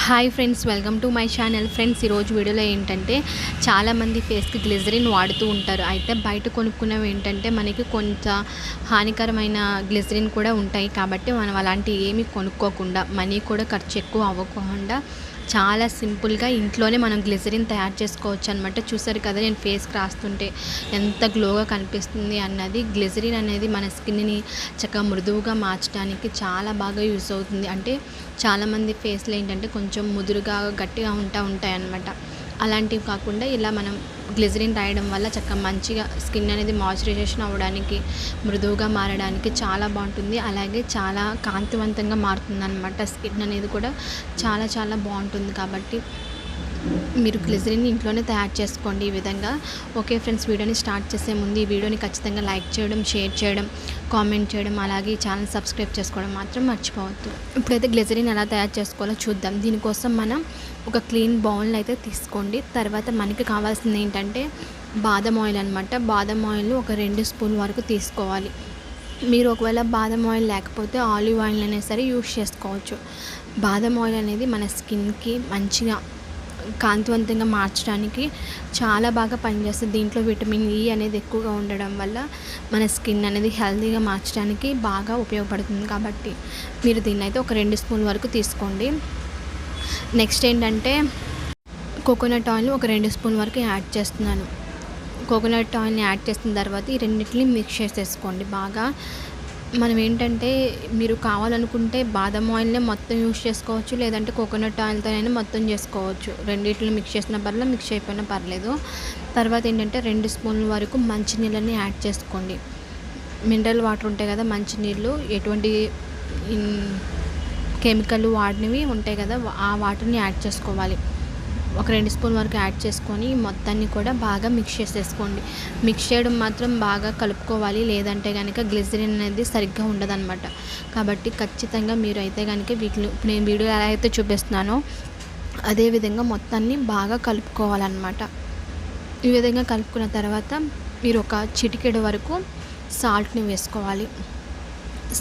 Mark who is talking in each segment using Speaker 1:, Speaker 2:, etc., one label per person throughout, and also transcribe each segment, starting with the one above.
Speaker 1: Hi friends, welcome to my channel. Friends, ఈరోజు వీడియోలో ఏంటంటే చాలామంది ఫేస్కి గ్లిజరిన్ వాడుతూ ఉంటారు. అయితే బయట కొనుక్కున్నవి ఏంటంటే మనకి కొంత హానికరమైన గ్లిజరిన్ కూడా ఉంటాయి. కాబట్టి మనం అలాంటివి ఏమీ కొనుక్కోకుండా, మనీ కూడా ఖర్చు ఎక్కువ అవ్వకుండా చాలా సింపుల్గా ఇంట్లోనే మనం గ్లిజరిన్ తయారు చేసుకోవచ్చు అనమాట. చూసారు కదా, నేను ఫేస్కి రాస్తుంటే ఎంత గ్లోగా కనిపిస్తుంది అన్నది. గ్లిజరిన్ అనేది మన స్కిన్ని చక్కగా మృదువుగా మార్చడానికి చాలా బాగా యూస్ అవుతుంది. అంటే చాలామంది ఫేస్లో ఏంటంటే కొంచెం ముదురుగా గట్టిగా ఉంటాయన్నమాట. అలాంటివి కాకుండా ఇలా మనం గ్లిజరిన్ రాయడం వల్ల చక్కగా మంచిగా స్కిన్ అనేది మాయిశ్చరైజేషన్ అవ్వడానికి, మృదువుగా మారడానికి చాలా బాగుంటుంది. అలాగే చాలా కాంతివంతంగా మారుతుంది అనమాట. స్కిన్ అనేది కూడా చాలా చాలా బాగుంటుంది. కాబట్టి మీరు గ్లిజరిన్ ఇంట్లోనే తయారు చేసుకోండి ఈ విధంగా. ఓకే ఫ్రెండ్స్, వీడియోని స్టార్ట్ చేసే ముందు ఈ వీడియోని ఖచ్చితంగా లైక్ చేయడం, షేర్ చేయడం, కామెంట్ చేయడం, అలాగే ఈ ఛానల్ సబ్స్క్రైబ్ చేసుకోవడం మాత్రం మర్చిపోవద్దు. ఇప్పుడైతే గ్లిజరిన్ ఎలా తయారు చేసుకోవాలో చూద్దాం. దీనికోసం మనం ఒక క్లీన్ బౌల్ అయితే తీసుకోండి. తర్వాత మనకి కావాల్సింది ఏంటంటే బాదం ఆయిల్ అనమాట. బాదం ఆయిల్ ఒక 2 స్పూన్ల వరకు తీసుకోవాలి. మీరు ఒకవేళ బాదం ఆయిల్ లేకపోతే ఆలివ్ ఆయిల్ అయినా సరే యూస్ చేసుకోవచ్చు. బాదం ఆయిల్ అనేది మన స్కిన్కి మంచిగా కాంతివంతంగా మార్చడానికి చాలా బాగా పనిచేస్తుంది. దీంట్లో విటమిన్ ఈ అనేది ఎక్కువగా ఉండడం వల్ల మన స్కిన్ అనేది హెల్తీగా మార్చడానికి బాగా ఉపయోగపడుతుంది. కాబట్టి మీరు దీన్ని అయితే ఒక 2 స్పూన్ల వరకు తీసుకోండి. నెక్స్ట్ ఏంటంటే కోకోనట్ ఆయిల్ ఒక 2 స్పూన్ల వరకు యాడ్ చేస్తున్నాను. కోకోనట్ ఆయిల్ని యాడ్ చేసిన తర్వాత ఈ రెండింటిని మిక్స్ చేసేసుకోండి బాగా. మనం ఏంటంటే మీరు కావాలనుకుంటే బాదం ఆయిల్నే మొత్తం యూస్ చేసుకోవచ్చు, లేదంటే కోకోనట్ ఆయిల్తోనైనా మొత్తం చేసుకోవచ్చు. రెండింటిని మిక్స్ చేసిన పర్లేదు, మిక్స్ అయిపోయినా పర్లేదు. తర్వాత ఏంటంటే 2 స్పూన్ల వరకు మంచినీళ్ళని యాడ్ చేసుకోండి. మినరల్ వాటర్ ఉంటాయి కదా, మంచినీళ్ళు, ఎటువంటి కెమికల్ వాడినవి ఉంటాయి కదా, ఆ వాటర్ని యాడ్ చేసుకోవాలి. ఒక 2 స్పూన్ వరకు యాడ్ చేసుకొని మొత్తాన్ని కూడా బాగా మిక్స్ చేసేసుకోండి. మిక్స్ చేయడం మాత్రం బాగా కలుపుకోవాలి, లేదంటే కనుక గ్లిజరిన్ అనేది సరిగ్గా ఉండదన్నమాట. కాబట్టి ఖచ్చితంగా మీరు అయితే కనుక వీటిని ఇప్పుడు నేను వీడియో ఎలా అయితే చూపిస్తున్నానో అదేవిధంగా మొత్తాన్ని బాగా కలుపుకోవాలన్నమాట. ఈ విధంగా కలుపుకున్న తర్వాత మీరు ఒక చిటికెడు వరకు సాల్ట్ని వేసుకోవాలి.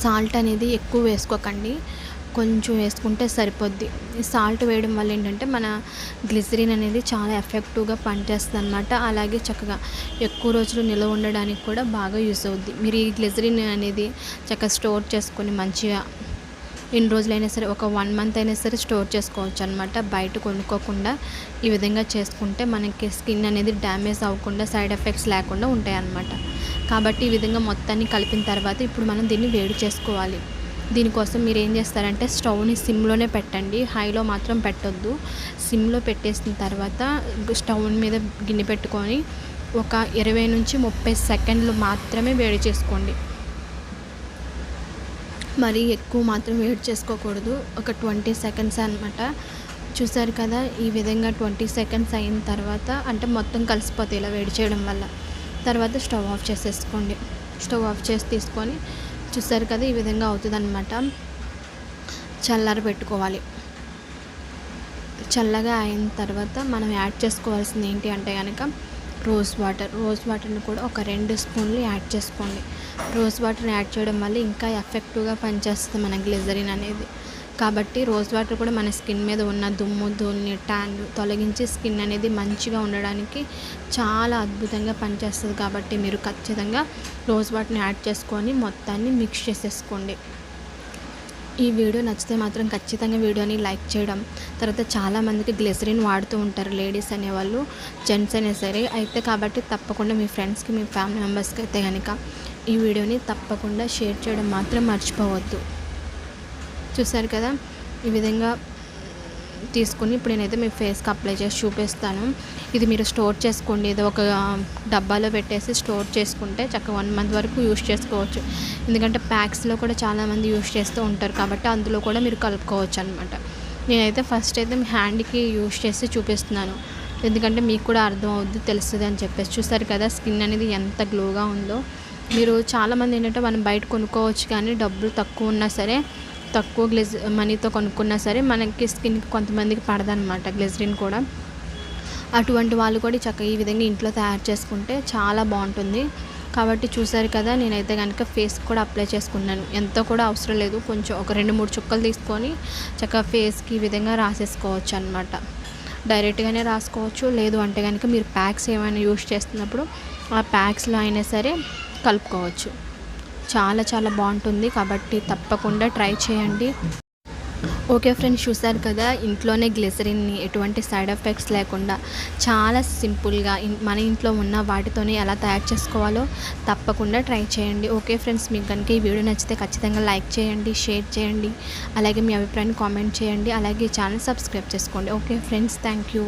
Speaker 1: సాల్ట్ అనేది ఎక్కువ వేసుకోకండి, కొంచెం వేసుకుంటే సరిపోద్ది. ఈ సాల్ట్ వేయడం వల్ల ఏంటంటే మన గ్లిజరిన్ అనేది చాలా ఎఫెక్టివ్గా పనిచేస్తుంది అనమాట. అలాగే చక్కగా ఎక్కువ రోజులు నిల్వ ఉండడానికి కూడా బాగా యూస్ అవుద్ది. మీరు ఈ గ్లిజరిన్ అనేది చక్కగా స్టోర్ చేసుకొని మంచిగా ఎన్ని రోజులైనా సరే, ఒక 1 మంత్ అయినా సరే స్టోర్ చేసుకోవచ్చు అనమాట. బయట కొనుక్కోకుండా ఈ విధంగా చేసుకుంటే మనకి స్కిన్ అనేది డ్యామేజ్ అవ్వకుండా, సైడ్ ఎఫెక్ట్స్ లేకుండా ఉంటాయి అన్నమాట. కాబట్టి ఈ విధంగా మొత్తాన్ని కలిపిన తర్వాత ఇప్పుడు మనం దీన్ని వేడి చేసుకోవాలి. దీనికోసం మీరు ఏం చేస్తారంటే స్టవ్ని సిమ్లోనే పెట్టండి, హైలో మాత్రం పెట్టొద్దు. సిమ్లో పెట్టేసిన తర్వాత స్టవ్ మీద గిన్నె పెట్టుకొని ఒక 20 నుంచి 30 సెకండ్లు మాత్రమే వేడి చేసుకోండి. మరీ ఎక్కువ మాత్రం వేడి చేసుకోకూడదు. ఒక 20 సెకండ్స్ అనమాట. చూసారు కదా, ఈ విధంగా 20 సెకండ్స్ అయిన తర్వాత అంటే మొత్తం కలిసిపోతాయి ఇలా వేడి చేయడం వల్ల. తర్వాత స్టవ్ ఆఫ్ చేసేసుకోండి. స్టవ్ ఆఫ్ చేసి తీసుకొని చూసారు కదా, ఈ విధంగా అవుతుందన్నమాట. చల్లార పెట్టుకోవాలి. చల్లగా అయిన తర్వాత మనం యాడ్ చేసుకోవాల్సింది ఏంటి అంటే కనుక రోజ్ వాటర్ని కూడా ఒక 2 స్పూన్లు యాడ్ చేసుకోండి. రోజ్ వాటర్ని యాడ్ చేయడం వల్ల ఇంకా ఎఫెక్టివ్గా పనిచేస్తుంది మన గ్లిజరిన్ అనేది. కాబట్టి రోజ్ వాటర్ కూడా మన స్కిన్ మీద ఉన్న దుమ్ము, ధూళిని, ట్యాన్ తొలగించి స్కిన్ అనేది మంచిగా ఉండడానికి చాలా అద్భుతంగా పనిచేస్తుంది. కాబట్టి మీరు ఖచ్చితంగా రోజ్ వాటర్ని యాడ్ చేసుకొని మొత్తాన్ని మిక్స్ చేసేసుకోండి. ఈ వీడియో నచ్చితే మాత్రం ఖచ్చితంగా వీడియోని లైక్ చేయడం. తర్వాత చాలామందికి గ్లిజరిన్ వాడుతూ ఉంటారు, లేడీస్ అనేవాళ్ళు, జెంట్స్ అయినా సరే. అయితే కాబట్టి తప్పకుండా మీ ఫ్రెండ్స్కి, మీ ఫ్యామిలీ మెంబర్స్కి అయితే కనుక ఈ వీడియోని తప్పకుండా షేర్ చేయడం మాత్రం మర్చిపోవద్దు. చూసారు కదా, ఈ విధంగా తీసుకుని ఇప్పుడు నేనైతే మీ ఫేస్కి అప్లై చేసి చూపిస్తాను. ఇది మీరు స్టోర్ చేసుకోండి, ఏదో ఒక డబ్బాలో పెట్టేసి స్టోర్ చేసుకుంటే చక్కగా 1 మంత్ వరకు యూస్ చేసుకోవచ్చు. ఎందుకంటే ప్యాక్స్లో కూడా చాలామంది యూస్ చేస్తూ ఉంటారు, కాబట్టి అందులో కూడా మీరు కలుపుకోవచ్చు అనమాట. నేనైతే ఫస్ట్ అయితే మీ హ్యాండ్కి యూస్ చేసి చూపిస్తున్నాను, ఎందుకంటే మీకు కూడా అర్థం అవుద్ది, తెలుస్తుంది అని చెప్పేసి. చూసారు కదా, స్కిన్ అనేది ఎంత గ్లోగా ఉందో. మీరు చాలామంది ఏంటంటే మనం బయట కొనుక్కోవచ్చు, కానీ డబ్బులు తక్కువ ఉన్నా సరే, తక్కువ మనీతో కొనుక్కున్నా సరే మనకి స్కిన్కి కొంతమందికి పడదనమాట గ్లిజరిన్ కూడా. అటువంటి వాళ్ళు కూడా చక్కగా ఈ విధంగా ఇంట్లో తయారు చేసుకుంటే చాలా బాగుంటుంది. కాబట్టి చూసారు కదా, నేనైతే కనుక ఫేస్కి కూడా అప్లై చేసుకున్నాను. ఎంతో కూడా అవసరం లేదు, కొంచెం ఒక 2-3 చుక్కలు తీసుకొని చక్కగా ఫేస్కి ఈ విధంగా రాసేసుకోవచ్చు అనమాట. డైరెక్ట్గానే రాసుకోవచ్చు, లేదు అంటే కనుక మీరు ప్యాక్స్ ఏమైనా యూస్ చేస్తున్నప్పుడు ఆ ప్యాక్స్లో అయినా సరే కలుపుకోవచ్చు. చాలా చాలా బాగుంటుంది, కాబట్టి తప్పకుండా ట్రై చేయండి. ఓకే ఫ్రెండ్స్, చూసారు కదా, ఇంట్లోనే గ్లిసరిన్ని ఎటువంటి సైడ్ ఎఫెక్ట్స్ లేకుండా చాలా సింపుల్గా మన ఇంట్లో ఉన్న వాటితోనే ఎలా తయారు చేసుకోవాలో తప్పకుండా ట్రై చేయండి. ఓకే ఫ్రెండ్స్, మీకు కనుక ఈ వీడియో నచ్చితే ఖచ్చితంగా లైక్ చేయండి, షేర్ చేయండి, అలాగే మీ అభిప్రాయాన్ని కామెంట్ చేయండి, అలాగే ఛానల్ సబ్స్క్రైబ్ చేసుకోండి. Okay friends, thank you.